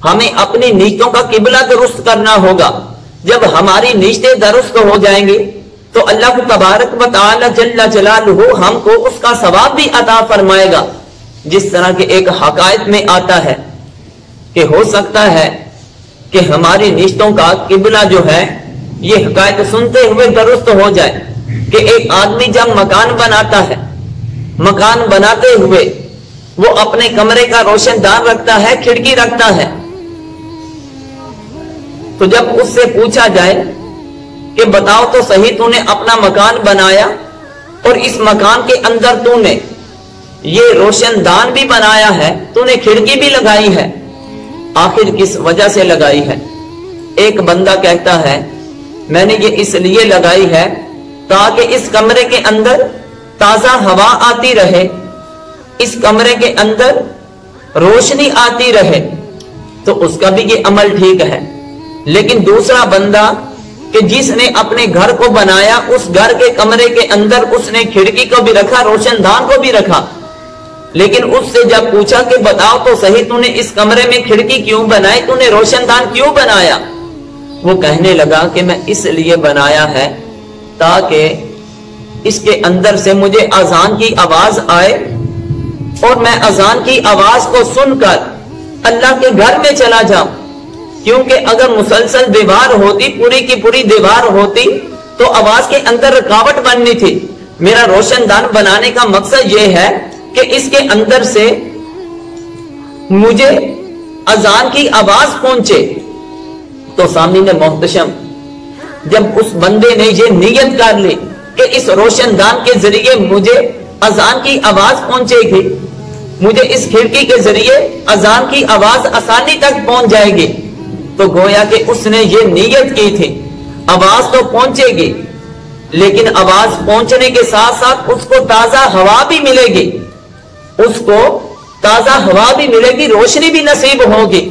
ہمیں اپنی نیتوں کا قبلہ درست کرنا ہوگا. جب ہماری نیتیں درست ہو جائیں گی تو اللہ تبارک و تعالی جل جلالہ ہم کو اس کا ثواب بھی عطا فرمائے گا. جس طرح کے ایک حقائق میں آتا ہے کہ ہو سکتا ہے کہ ہماری نیتوں کا قبلہ جو ہے یہ حقائق سنتے ہوئے درست ہو جائے کہ ایک آدمی جب مکان بناتا ہے، مکان بناتے ہوئے وہ اپنے کمرے کا روشن دان رکھتا ہے، کھڑکی رکھتا ہے. تو جب اس سے پوچھا جائے کہ بتاؤ تو صحیح، تو نے اپنا مکان بنایا اور اس مکان کے اندر تو نے یہ روشن دان بھی بنایا ہے، تو نے کھڑکی بھی لگائی ہے، آخر کس وجہ سے لگائی ہے؟ ایک بندہ کہتا ہے میں نے یہ اس لیے لگائی ہے تاکہ اس کمرے کے اندر تازہ ہوا آتی رہے، اس کمرے کے اندر روشنی آتی رہے، تو اس کا بھی یہ عمل ٹھیک ہے. لیکن دوسرا بندہ کہ جس نے اپنے گھر کو بنایا، اس گھر کے کمرے کے اندر اس نے کھڑکی کو بھی رکھا، روشن دان کو بھی رکھا، لیکن اس سے جب پوچھا کہ بتاؤ تو صحیح، تو نے اس کمرے میں کھڑکی کیوں بنائی، تو نے روشن دان کیوں بنایا؟ وہ کہنے لگا کہ میں اس لیے بنایا ہے تاکہ اس کے اندر سے مجھے اذان کی آواز آئے اور میں اذان کی آواز کو سن کر اللہ کے گھر میں چلا جاؤں. کیونکہ اگر مسلسل دیوار ہوتی، پوری کی پوری دیوار ہوتی، تو آواز کے اندر رکاوٹ بننی تھی. میرا روشن دان بنانے کا مقصد یہ ہے کہ اس کے اندر سے مجھے اذان کی آواز پہنچے. تو سامعین محتشم، جب اس بندے نے یہ نیت کر لی کہ اس روشن دان کے ذریعے مجھے اذان کی آواز پہنچے گی، مجھے اس کھڑکی کے ذریعے اذان کی آواز آسانی تک پہنچ جائے گی، تو گویا کہ اس نے یہ نیت کی تھی. آواز تو پہنچے گی، لیکن آواز پہنچنے کے ساتھ ساتھ اس کو تازہ ہوا بھی ملے گی، اس کو تازہ ہوا بھی ملے گی، روشنی بھی نصیب ہوگی.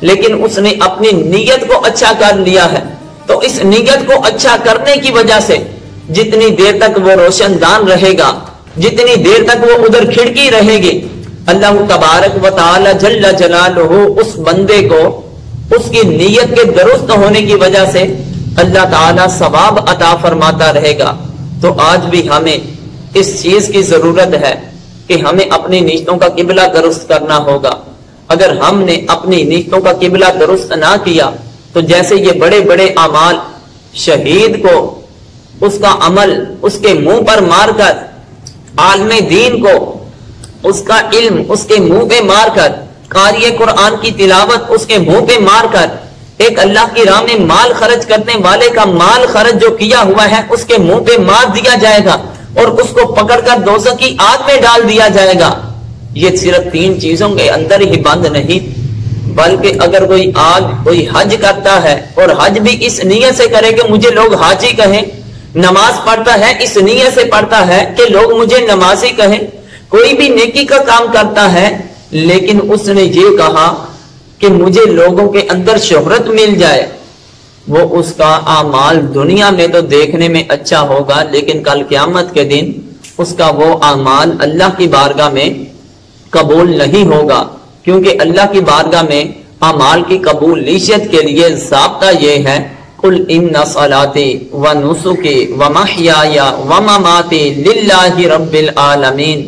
لیکن اس نے اپنی نیت کو اچھا کر لیا ہے. تو اس نیت کو اچھا کرنے کی وجہ سے جتنی دیر تک وہ روشن دان رہے گا، جتنی دیر تک وہ ادھر کھڑکی رہے گی، اللہ تبارک و تعالی جل جلالہ اس بندے کو اس کی نیت کے درست ہونے کی وجہ سے اللہ تعالی ثواب عطا فرماتا رہے گا. تو آج بھی ہمیں اس چیز کی ضرورت ہے کہ ہمیں اپنی نیتوں کا قبلہ درست کرنا ہوگا. اگر ہم نے اپنی نیتوں کا قبلہ درست نہ کیا تو جیسے یہ بڑے بڑے اعمال شہید کو اس کا عمل اس کے منہ پر مار کر، عالم دین کو اس کا علم اس کے منہ پہ مار کر، قاری قرآن کی تلاوت اس کے منہ پہ مار کر، ایک اللہ کی راہ میں مال خرچ کرنے والے کا مال خرچ جو کیا ہوا ہے اس کے منہ پہ مار دیا جائے گا اور اس کو پکڑ کر دوزخ کی آگ میں ڈال دیا جائے گا. یہ صرف 3 چیزوں کے اندر ہی بند نہیں، بلکہ اگر کوئی حج کرتا ہے اور حج بھی اس نیت سے کرے کہ مجھے لوگ حاجی کہیں، نماز پڑھتا ہے اس نیت سے پڑھتا ہے کہ لوگ مجھے نمازی کہیں، کوئی بھی نیکی کا کام کرتا ہے لیکن اس نے یہ کہا کہ مجھے لوگوں کے اندر شہرت مل جائے، وہ اس کا اعمال دنیا میں تو دیکھنے میں اچھا ہوگا لیکن کل قیامت کے دن اس کا وہ اعمال اللہ کی بارگاہ میں قبول نہیں ہوگا. کیونکہ اللہ کی بارگاہ میں اعمال کی قبولیت کے لیے ضابطہ یہ ہے قل ان صلاتی و نسکی و محیای و مماتی للہ رب العالمین.